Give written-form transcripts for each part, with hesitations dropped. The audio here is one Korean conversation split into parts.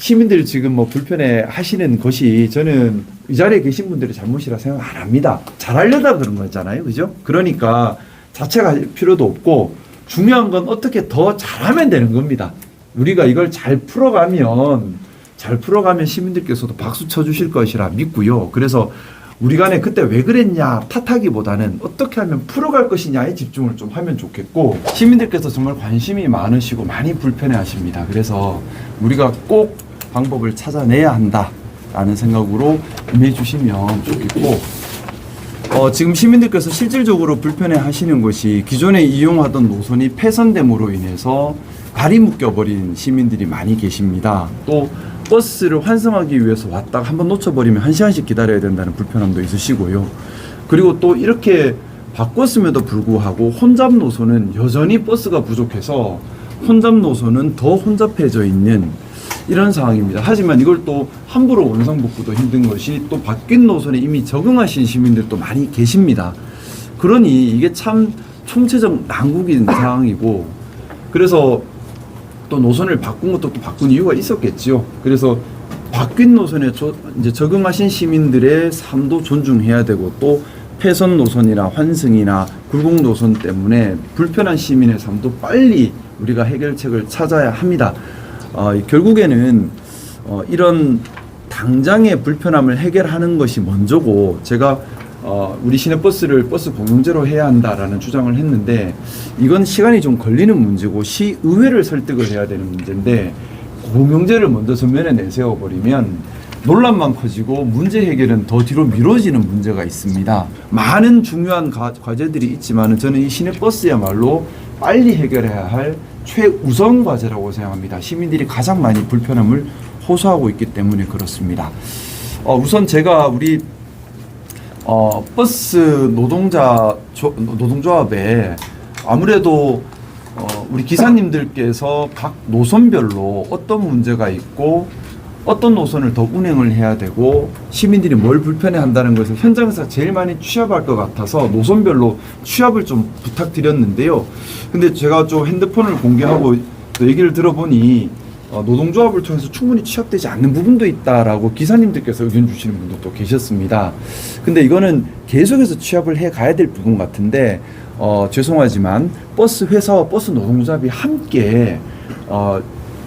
시민들이 지금 뭐 불편해 하시는 것이 저는 이 자리에 계신 분들의 잘못이라 생각 안 합니다. 잘하려다 그런 거잖아요. 그죠? 그러니까 자책할 필요도 없고 중요한 건 어떻게 더 잘하면 되는 겁니다. 우리가 이걸 잘 풀어가면 시민들께서도 박수 쳐주실 것이라 믿고요. 그래서 우리 간에 그때 왜 그랬냐 탓하기보다는 어떻게 하면 풀어갈 것이냐에 집중을 좀 하면 좋겠고, 시민들께서 정말 관심이 많으시고 많이 불편해 하십니다. 그래서 우리가 꼭 방법을 찾아내야 한다라는 생각으로 임해 주시면 좋겠고, 지금 시민들께서 실질적으로 불편해 하시는 것이 기존에 이용하던 노선이 폐선됨으로 인해서 발이 묶여버린 시민들이 많이 계십니다. 또 버스를 환승하기 위해서 왔다가 한번 놓쳐버리면 1시간씩 기다려야 된다는 불편함도 있으시고요. 그리고 또 이렇게 바꿨음에도 불구하고 혼잡 노선은 여전히 버스가 부족해서 혼잡 노선은 더 혼잡해져 있는 이런 상황입니다. 하지만 이걸 또 함부로 원상복구도 힘든 것이 또 바뀐 노선에 이미 적응하신 시민들도 많이 계십니다. 그러니 이게 참 총체적 난국인 상황이고, 그래서 또 노선을 바꾼 것도 또 바꾼 이유가 있었겠지요. 그래서 바뀐 노선에 이제 적응하신 시민들의 삶도 존중해야 되고, 또 폐선 노선이나 환승이나 굴곡 노선 때문에 불편한 시민의 삶도 빨리 우리가 해결책을 찾아야 합니다. 결국에는 이런 당장의 불편함을 해결하는 것이 먼저고, 제가 우리 시내버스를 버스 공용제로 해야 한다라는 주장을 했는데 이건 시간이 좀 걸리는 문제고 시의회를 설득을 해야 되는 문제인데, 공용제를 먼저 전면에 내세워버리면 논란만 커지고 문제 해결은 더 뒤로 미뤄지는 문제가 있습니다. 많은 중요한 과제들이 있지만 저는 이 시내버스야말로 빨리 해결해야 할 최우선 과제라고 생각합니다. 시민들이 가장 많이 불편함을 호소하고 있기 때문에 그렇습니다. 우선 제가 우리 버스 노동조합에 아무래도 우리 기사님들께서 각 노선별로 어떤 문제가 있고 어떤 노선을 더 운행을 해야 되고 시민들이 뭘 불편해 한다는 것을 현장에서 제일 많이 취합할 것 같아서 노선별로 취합을 좀 부탁드렸는데요. 근데 제가 좀 핸드폰을 공개하고 또 얘기를 들어보니 노동조합을 통해서 충분히 취합되지 않는 부분도 있다라고 기사님들께서 의견 주시는 분도 또 계셨습니다. 근데 이거는 계속해서 취합을 해 가야 될 부분 같은데 죄송하지만 버스 회사와 버스 노동조합이 함께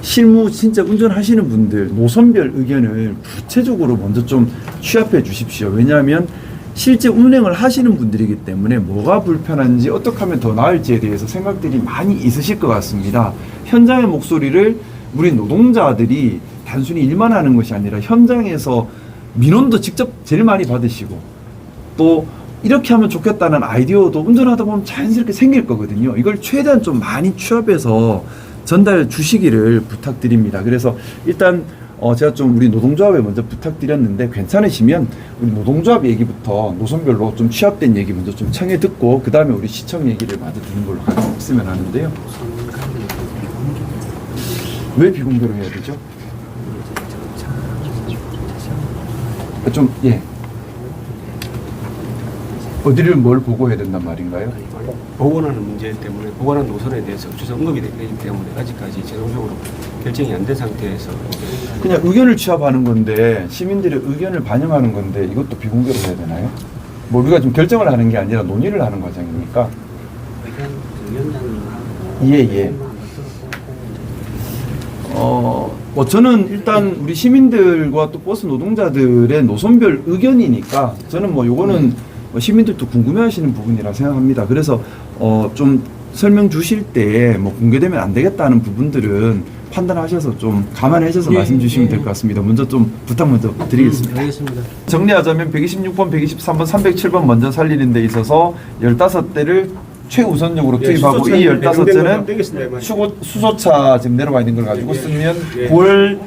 실무 진짜 운전하시는 분들 노선별 의견을 구체적으로 먼저 좀 취합해 주십시오. 왜냐하면 실제 운행을 하시는 분들이기 때문에 뭐가 불편한지 어떻게 하면 더 나을지에 대해서 생각들이 많이 있으실 것 같습니다. 현장의 목소리를 우리 노동자들이 단순히 일만 하는 것이 아니라 현장에서 민원도 직접 제일 많이 받으시고 또 이렇게 하면 좋겠다는 아이디어도 운전하다 보면 자연스럽게 생길 거거든요. 이걸 최대한 좀 많이 취합해서 전달 주시기를 부탁드립니다. 그래서 일단 제가 좀 우리 노동조합에 먼저 부탁드렸는데 괜찮으시면 우리 노동조합 얘기부터 노선별로 좀 취합된 얘기 먼저 좀 청해 듣고 그 다음에 우리 시청 얘기를 마저 듣는 걸로 했으면 하는데요. 왜 비공개로 해야 되죠? 어디를 뭘 보고해야 된단 말인가요? 복원하는 문제 때문에 복원한 노선에 대해서 주소 언급이 되기 때문에 아직까지 최종적으로 결정이 안 된 상태에서 그냥 의견을 취합하는 건데 시민들의 의견을 반영하는 건데 이것도 비공개로 해야 되나요? 뭐 우리가 좀 결정을 하는 게 아니라 논의를 하는 과정이니까. 예. 저는 일단 우리 시민들과 또 버스 노동자들의 노선별 의견이니까 저는 뭐 요거는 시민들도 궁금해하시는 부분이라 생각합니다. 그래서 좀 설명 주실 때 뭐 공개되면 안 되겠다는 부분들은 판단하셔서 좀 감안하셔서 말씀 주시면 될 것 같습니다. 먼저 좀 부탁 먼저 드리겠습니다. 알겠습니다. 정리하자면 126번, 123번, 307번 먼저 살리는 데 있어서 15대를 최우선적으로 투입하고 이 15대는 수소차 지금 내려와 있는 걸 가지고 쓰면 9월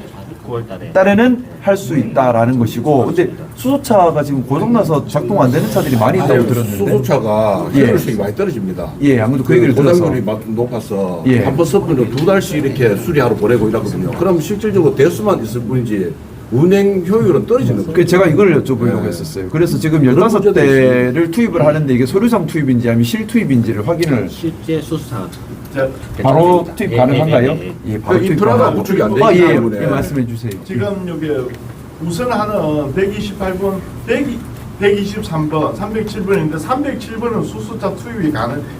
달에는 할 수 있다라는 것이고, 근데 수소차가 지금 고장나서 작동 안 되는 차들이 많이 있다고 들었는데 수소차가 효율성이 많이 떨어집니다. 예, 아무래도 그 얘기를 들어서 고장률이 높아서 예. 한 번 써보면 2달씩 이렇게 수리하러 보내고 이러거든요. 그럼 실질적으로 대수만 있을 뿐이지 운행 효율은 떨어지는 거예요. 그 제가 이걸 여쭤보려고 네. 했었어요. 그래서 지금 그런 문제도 15대를 투입을 하는데 이게 서류상 투입인지 아니면 실투입인지를 확인을 실제 수사 바로 투입 가능한가요? 예, 바로 투입 인프라가 가능하고. 구축이 안 되기 아, 예, 때문에. 예, 말씀해 주세요. 지금 여기 우선하는 128번, 123번, 307번인데 307번은 수소차 투입이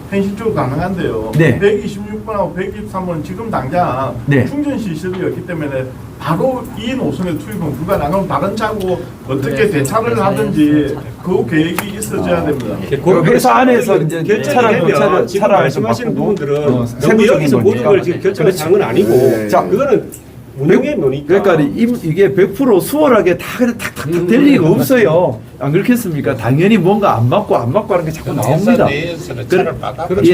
현실적으로 가능한데요. 네. 126번하고 123번은 지금 당장 네. 충전 시설이 없기 때문에 바로 이 노선의 투입은 불가능하고 다른 차고 어떻게 대차를 하든지 그 계획이 있어져야 됩니다. 그 회사 안에서 이제 결정이 차량 되면 지금 차량을 말씀하시는 바꾸고, 부분들은 너무 세부적인 여기서 모든 거니까. 걸 지금 결정할 사항은 아니고 네. 자, 그거는 운영의 노니까. 그러니까 이게 100% 수월하게 다 그냥 탁탁탁 될 리가 없어요. 안 그렇겠습니까? 당연히 뭔가 안 맞고 하는 게 자꾸 나옵니다. 예,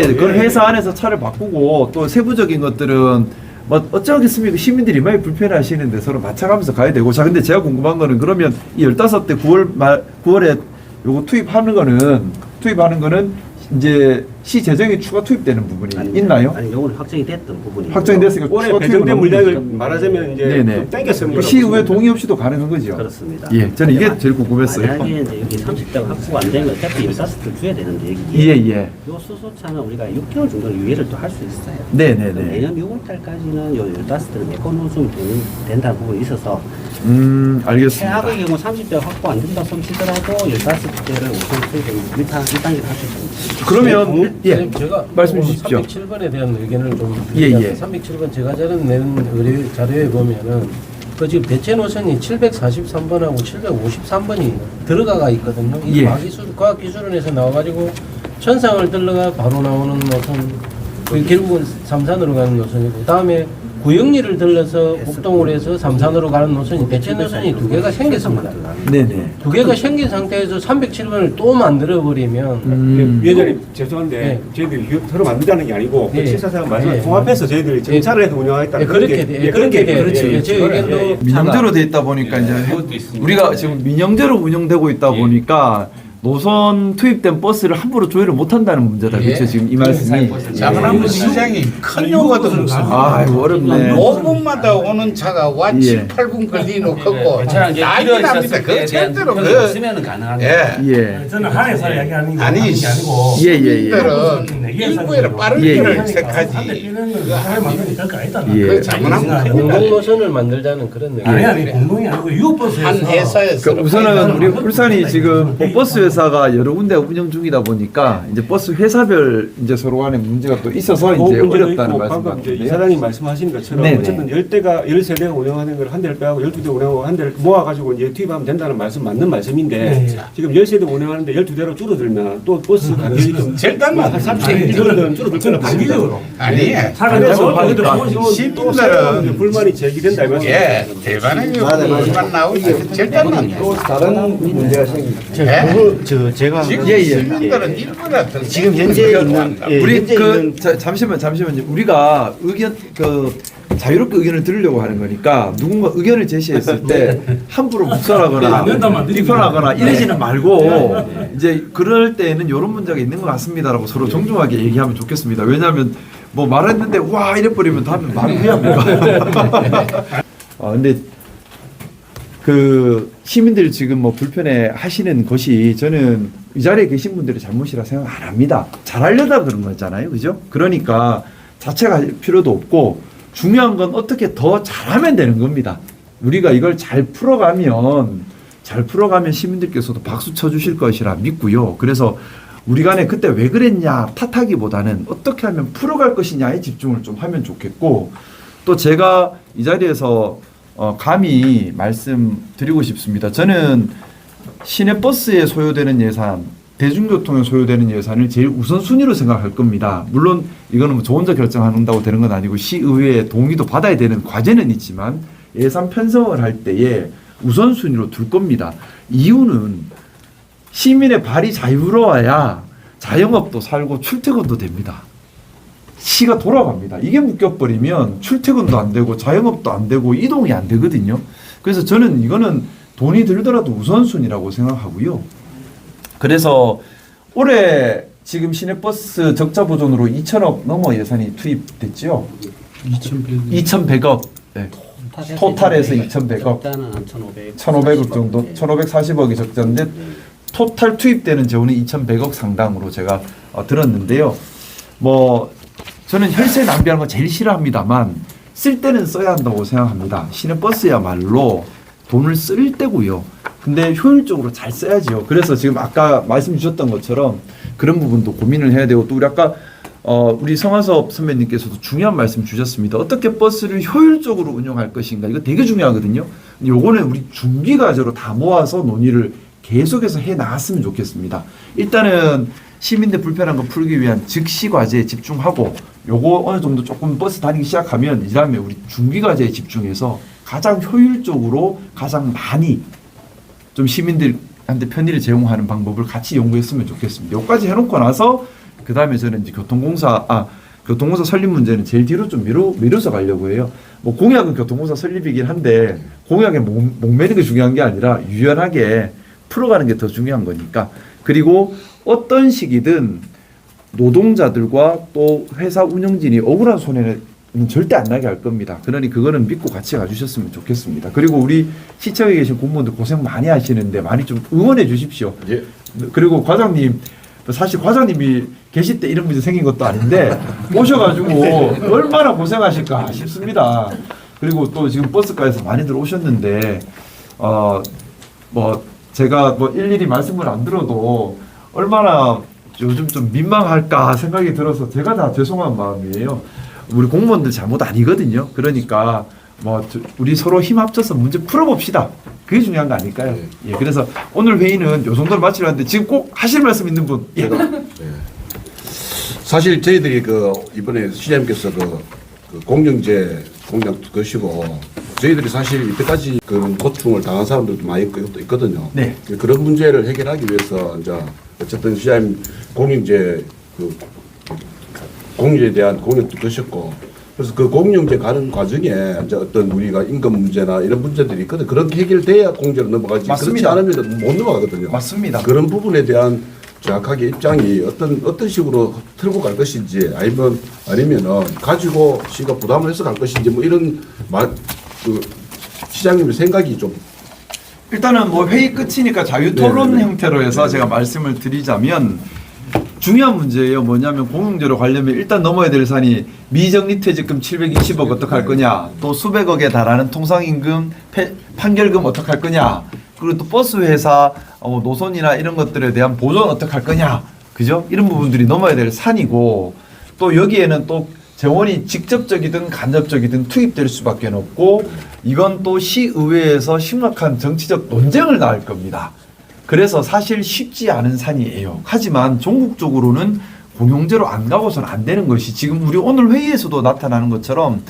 그건 회사 안에서 차를 바꾸고 또 세부적인 것들은 뭐 어쩌겠습니까? 시민들이 많이 불편해하시는데 서로 맞춰가면서 가야 되고. 자, 근데 제가 궁금한 거는 그러면 이 15대 9월에 요거 투입하는 거는 이제 시 재정에 추가 투입되는 부분이 있나요? 아니, 요건 확정이 됐던 부분이 확정이 됐으니까 올해 추가 배정된 투입은 물량을 없습니까? 말하자면 이제 네네. 좀 땡겼습니다. 시의회 동의 없이도 가능한 거죠? 그렇습니다. 예, 저는 이게 제일 궁금했어요. 만약에 이제 여기 30대가 확보가 안 되면 어차피 15대를 줘야 되는데 여기 예. 요 수소차는 우리가 6개월 정도 유예를 또 할 수 있어요. 네네네. 내년 6월 달까지는 요 15대를 메꿔 놓으면 된다는 부분이 있어서 알겠습니다. 최악의 경우 30대가 확보 안 된다 손 치더라도 15대를 우선 투입을 1단계를 할 수 있습니다. 그러면 예, 제가 말씀 주십시오. 307번에 대한 의견을 좀 예. 드리자면 307번 제가 낸 의뢰 자료에 보면은 그 지금 대체 노선이 743번하고 753번이 들어가가 있거든요. 이 예. 과학기술원에서 나와가지고 천상을 들러가 바로 나오는 노선, 그 결국은 삼산으로 가는 노선이고, 다음에 구영리를 들러서 목동으로 해서 삼산으로 가는 노선이 대체 노선이 두 개가 생겼습니다. 네네. 두 개가 생긴 상태에서 307번을 또 만들어 버리면 위원장님 죄송한데 네. 저희들이 서로 만든다는 게 아니고 네. 실사상 말씀 네. 통합해서 저희들이 정찰을 해서 운영하겠다는 그렇게 돼. 그렇게 돼. 그렇지. 제 의견도 민영제로 돼 있다 보니까 이제 우리가 지금 민영제로 운영되고 있다 보니까 노선 투입된 버스를 함부로 조회를 못 한다는 문제다. 그렇죠? 지금 이 말씀이. 자그나무 시장이 큰 요구가 들었습니다. 아, 이거 어렵네. 5분마다 오는 차가 와 예. 7, 8분 걸리놓고 난리 납니다. 그 절대로 쓰면은 가능하네. 예. 예. 저는 한해서 얘기하는 게 아니, 아니고 예. 들은 일부에는 빠른 예, 길을 예. 택하지. 예. 그 자그나무 공동 노선을 만들자는 그런 의견. 아니 공동이 아니고 유업버스에서 한 회사에서 그 우선은 우리 울산이 지금 뭐 버스 회사가 여러 군데 운영 중이다 보니까 이제 버스 회사별 이제 서로 간에 문제가 또 있어서 그 이제 문제도 어렵다는 있고 말씀 방금 이제 같은데요. 이사장님 말씀하신 것처럼 네네. 어쨌든 13대가 운영하는 걸 한 대를 빼고 12대 운영하고 한 대를 모아가지고 이제 투입하면 된다는 말씀 맞는 말씀인데 네. 지금 13대 운영하는데 12대로 줄어들면 또 버스 가격이 좀 절단만 한 30대 정도는 줄어들 거라 단기적으로 아니 사람들서 시민들은 불만이 제기된다 이 말씀. 예 대반응이 오지만 나오지 절단만 또 다른 문제가 생깁니다. 제가 지금 예. 시민들은 일보다 더 지금 현재 있는 우리 현재 있는 잠시만요. 우리가 의견 자유롭게 의견을 들으려고 하는 거니까 누군가 의견을 제시했을 때 함부로 묵살하거나 비판하거나 이러지는 말고 이제 그럴 때는 이런 문제가 있는 것 같습니다라고 서로 정중하게 얘기하면 좋겠습니다. 왜냐하면 뭐 말했는데 와 이래버리면 다음에 말이 후회합니다. 근데 그 시민들이 지금 뭐 불편해 하시는 것이 저는 이 자리에 계신 분들의 잘못이라 생각 안 합니다. 잘하려다 그런 거잖아요. 그죠? 그러니까 자책할 필요도 없고 중요한 건 어떻게 더 잘하면 되는 겁니다. 우리가 이걸 잘 풀어가면 시민들께서도 박수 쳐주실 것이라 믿고요. 그래서 우리 간에 그때 왜 그랬냐 탓하기보다는 어떻게 하면 풀어갈 것이냐에 집중을 좀 하면 좋겠고 또 제가 이 자리에서 감히 말씀드리고 싶습니다. 저는 시내버스에 소요되는 예산, 대중교통에 소요되는 예산을 제일 우선순위로 생각할 겁니다. 물론 이거는 뭐 저 혼자 결정한다고 되는 건 아니고 시의회의 동의도 받아야 되는 과제는 있지만 예산 편성을 할 때에 우선순위로 둘 겁니다. 이유는 시민의 발이 자유로워야 자영업도 살고 출퇴근도 됩니다. 시가 돌아갑니다. 이게 묶여버리면 출퇴근도 안 되고 자영업도 안 되고 이동이 안 되거든요. 그래서 저는 이거는 돈이 들더라도 우선순위라고 생각하고요. 그래서 올해 지금 시내버스 적자 보존으로 2천억 넘어 예산이 투입됐죠. 2,100억. 네. 토탈에서 2,100억. 적자는 한 1,500억 1,500억 정도, 1,540억이 적자인데 토탈 투입되는 재원이 2,100억 상당으로 제가 들었는데요. 뭐 저는 혈세 낭비하는 거 제일 싫어합니다만 쓸 때는 써야 한다고 생각합니다. 시내버스야말로 돈을 쓸 때고요. 근데 효율적으로 잘 써야지요. 그래서 지금 아까 말씀 주셨던 것처럼 그런 부분도 고민을 해야 되고 또 우리 아까 우리 성화섭 선배님께서도 중요한 말씀 주셨습니다. 어떻게 버스를 효율적으로 운영할 것인가. 이거 되게 중요하거든요. 요거는 우리 중기과제로 다 모아서 논의를 계속해서 해 나갔으면 좋겠습니다. 일단은 시민들 불편한 거 풀기 위한 즉시 과제에 집중하고 요거 어느 정도 조금 버스 다니기 시작하면 이 다음에 우리 중기 과제에 집중해서 가장 효율적으로 가장 많이 좀 시민들한테 편의를 제공하는 방법을 같이 연구했으면 좋겠습니다. 여기까지 해놓고 나서 그 다음에 저는 이제 교통공사 설립 문제는 제일 뒤로 좀 미뤄서 가려고 해요. 뭐 공약은 교통공사 설립이긴 한데 공약에 목매는 게 중요한 게 아니라 유연하게 풀어가는 게 더 중요한 거니까. 그리고 어떤 시기든 노동자들과 또 회사 운영진이 억울한 손해는 절대 안 나게 할 겁니다. 그러니 그거는 믿고 같이 가주셨으면 좋겠습니다. 그리고 우리 시청에 계신 공무원들 고생 많이 하시는데 많이 좀 응원해 주십시오. 예. 그리고 과장님, 사실 과장님이 계실 때 이런 문제 생긴 것도 아닌데 오셔가지고 얼마나 고생하실까 싶습니다. 그리고 또 지금 버스가에서 많이들 오셨는데 뭐 제가 뭐 일일이 말씀을 안 들어도 얼마나 요즘 좀 민망할까 생각이 들어서 제가 다 죄송한 마음이에요. 우리 공무원들 잘못 아니거든요. 그러니까 뭐 우리 서로 힘 합쳐서 문제 풀어봅시다. 그게 중요한 거 아닐까요? 예, 그래서 오늘 회의는 요 정도로 마치려 하는데 지금 꼭 하실 말씀 있는 분. 예. 사실 저희들이 이번에 시장님께서 공영제 공약 거시고 저희들이 사실 이때까지 그런 고충을 당한 사람들도 많이 있거든요. 네. 그런 문제를 해결하기 위해서 이제 어쨌든 시장님 공영제에 대한 공약도 거셨고 그래서 그 공영제 가는 과정에 이제 어떤 우리가 임금 문제나 이런 문제들이 있거든. 그렇게 해결돼야 공제로 넘어가지. 맞습니다. 그렇지 않으면 못 넘어가거든요. 맞습니다. 그런 부분에 대한 정확하게 입장이 어떤 식으로 틀고 갈 것인지 아니면은 가지고 시가 부담을 해서 갈 것인지 뭐 이런 시장님의 생각이 좀 일단은 뭐 회의 끝이니까 자유토론 네네네. 형태로 해서 제가 말씀을 드리자면 중요한 문제예요. 뭐냐면 공영제로 가려면 일단 넘어야 될 산이 미정리퇴직금 720억 어떡할 거냐, 또 수백억에 달하는 통상임금 판결금 어떡할 거냐, 그리고 또 버스 회사 노선이나 이런 것들에 대한 보존 어떡할 거냐, 그죠? 이런 부분들이 넘어야 될 산이고 또 여기에는 또 재원이 직접적이든 간접적이든 투입될 수밖에 없고 이건 또 시의회에서 심각한 정치적 논쟁을 낳을 겁니다. 그래서 사실 쉽지 않은 산이에요. 하지만 전국적으로는 공영제로 안 가고서는 안 되는 것이 지금 우리 오늘 회의에서도 나타나는 것처럼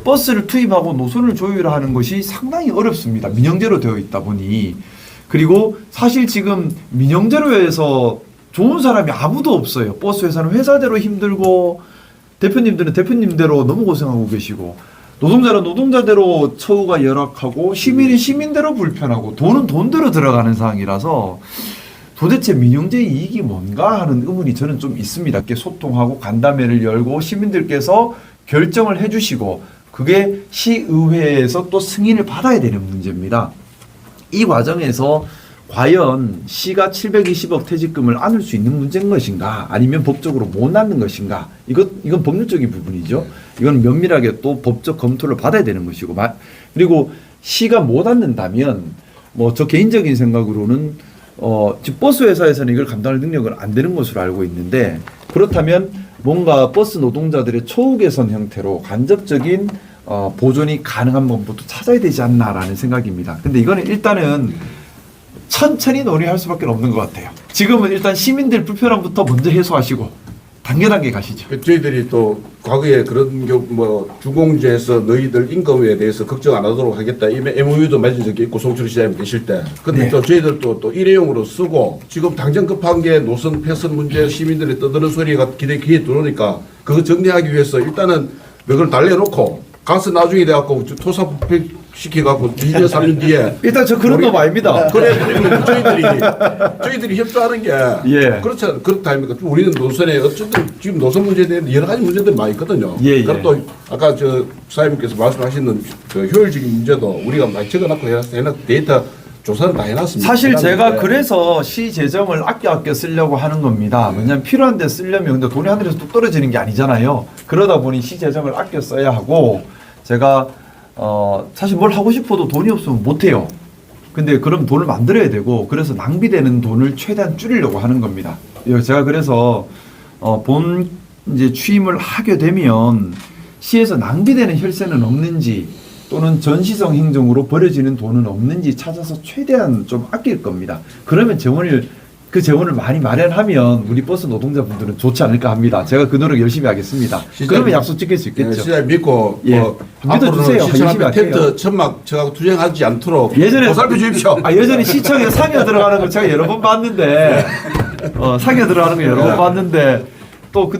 버스를 투입하고 노선을 조율하는 것이 상당히 어렵습니다. 민영제로 되어 있다 보니. 그리고 사실 지금 민영제로 해서 좋은 사람이 아무도 없어요. 버스 회사는 회사대로 힘들고 대표님들은 대표님대로 너무 고생하고 계시고 노동자는 노동자대로 처우가 열악하고 시민이 시민대로 불편하고 돈은 돈대로 들어가는 상황이라서 도대체 민영제의 이익이 뭔가 하는 의문이 저는 좀 있습니다. 이렇게 소통하고 간담회를 열고 시민들께서 결정을 해주시고 그게 시의회에서 또 승인을 받아야 되는 문제입니다. 이 과정에서 과연 시가 720억 퇴직금을 안을 수 있는 문제인 것인가 아니면 법적으로 못 안는 것인가 이건 법률적인 부분이죠. 이건 면밀하게 또 법적 검토를 받아야 되는 것이고 그리고 시가 못 안는다면 뭐 저 개인적인 생각으로는 지금 버스 회사에서는 이걸 감당할 능력은 안 되는 것으로 알고 있는데 그렇다면 뭔가 버스 노동자들의 처우 개선 형태로 간접적인 보존이 가능한 방법도 찾아야 되지 않나라는 생각입니다. 근데 이거는 일단은 천천히 논의할 수밖에 없는 것 같아요. 지금은 일단 시민들 불편함부터 먼저 해소하시고 단계 가시죠. 저희들이 또 과거에 그런 주공제에서 너희들 임금에 대해서 걱정 안 하도록 하겠다. 이 MOU도 맺은 적이 있고 송철 시장님 계실 때. 근데 네. 또 저희들도 또 일회용으로 쓰고 지금 당장 급한 게 노선 폐선 문제 시민들의 떠드는 소리가 귀에 들어오니까 그거 정리하기 위해서 일단은 그걸 달래놓고 가서 나중에 돼갖고 토사 시켜갖고 2년 3년 뒤에 일단 저 그런 놈 아닙니다. 그래 그러면 저희들이 협조하는 게 예. 그렇다 아닙니까? 우리는 노선에 어쨌든 지금 노선 문제에 대한 여러 가지 문제들이 많이 있거든요. 예, 예. 그리고 또 아까 저 사장님께서 말씀하시는 그 효율적인 문제도 우리가 많이 적어놨고 해놨 데이터 조사를 다 해놨습니다. 사실 제가 해놨는데 그래서 시 재정을 아껴 쓰려고 하는 겁니다. 왜냐하면 필요한 데 쓰려면 근데 돈이 하늘에서 뚝 떨어지는 게 아니잖아요. 그러다 보니 시 재정을 아껴 써야 하고 제가 사실 뭘 하고 싶어도 돈이 없으면 못 해요. 근데 그럼 돈을 만들어야 되고 그래서 낭비되는 돈을 최대한 줄이려고 하는 겁니다. 제가 그래서 본 이제 취임을 하게 되면 시에서 낭비되는 혈세는 없는지 또는 전시성 행정으로 버려지는 돈은 없는지 찾아서 최대한 좀 아낄 겁니다. 그러면 그 재원을 많이 마련하면 우리 버스 노동자분들은 좋지 않을까 합니다. 제가 그 노력 열심히 하겠습니다. 그러면 약속 지킬 수 있겠죠. 시장 믿고 예. 뭐 믿어주세요. 앞으로는 시청 열심히 앞에 텐트 할게요. 천막 쳐가고 투쟁하지 않도록 예전에 보살펴 주십시오. 예전에 시청에 상여 들어가는 거 제가 여러 번 봤는데 상여 들어가는 거 여러 번 봤는데 또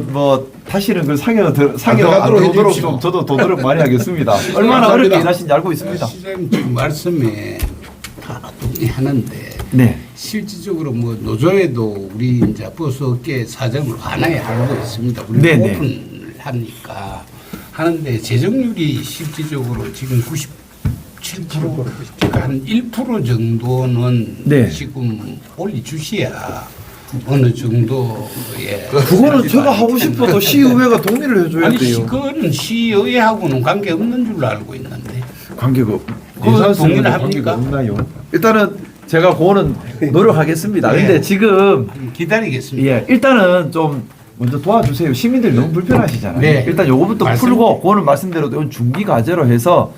뭐 다시는 그 상여 안 들어가도록 들어오도록 해주십시오. 좀 저도 도전을 많이 하겠습니다. 얼마나 감사합니다. 어렵게 일하시는지 알고 있습니다. 시장님 지금 말씀에 다 동의하는데 네. 실질적으로 뭐 노조에도 우리 이제 버스 업계 사정을 완화해 하고 있습니다. 우리 네네. 오픈을 하니까 하는데 재정률이 실질적으로 지금 97% 그러니까 한 1% 정도는 네. 지금 올리 주셔야 어느 정도의 그거는 제가 하고 싶어도 시의회가 동의를 해줘야 아니 돼요. 그거는 시의회하고는 관계 없는 줄로 알고 있는데 관계가 그건 동의를 관계가 합니까? 없나요? 일단은 제가 그거는 노력하겠습니다. 네. 근데 지금 기다리겠습니다. 예 일단은 좀 먼저 도와주세요. 시민들이 너무 불편하시잖아요. 네. 일단 요거부터 말씀- 풀고 그거는 말씀대로 이건 중기 과제로 해서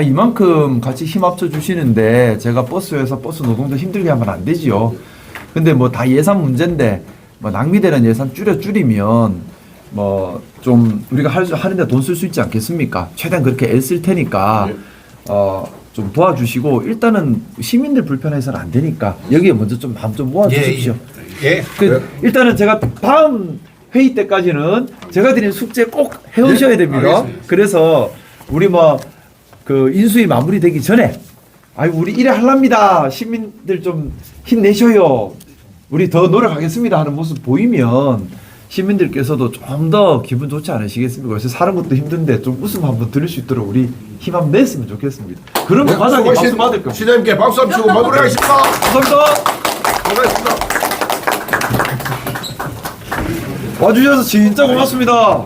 이만큼 같이 힘 합쳐 주시는데 제가 버스에서 버스 노동자 힘들게 하면 안 되지요. 근데 뭐 다 예산 문제인데 뭐 낭비되는 예산 줄이면 뭐 좀 우리가 하는데 돈 쓸 수 있지 않겠습니까? 최대한 그렇게 애쓸 테니까 좀 도와주시고 일단은 시민들 불편해서는 안 되니까 여기에 먼저 좀 마음 좀 모아주십시오. 예. 일단은 제가 다음 회의 때까지는 제가 드린 숙제 꼭 해오셔야 됩니다. 알겠습니다. 그래서 우리 뭐 그 인수위 마무리되기 전에 우리 이래 할랍니다. 시민들 좀 힘내셔요. 우리 더 노력하겠습니다 하는 모습 보이면 시민들께서도 좀 더 기분 좋지 않으시겠습니까? 그래서 사는 것도 힘든데 좀 웃음 한번 들을 수 있도록 우리 힘 한번 냈으면 좋겠습니다. 그러면 과장님 박수 받을 겁니다. 시장님께 박수 한번 치고 마무리하겠습니다. 감사합니다. 고맙습니다. 와주셔서 진짜 고맙습니다.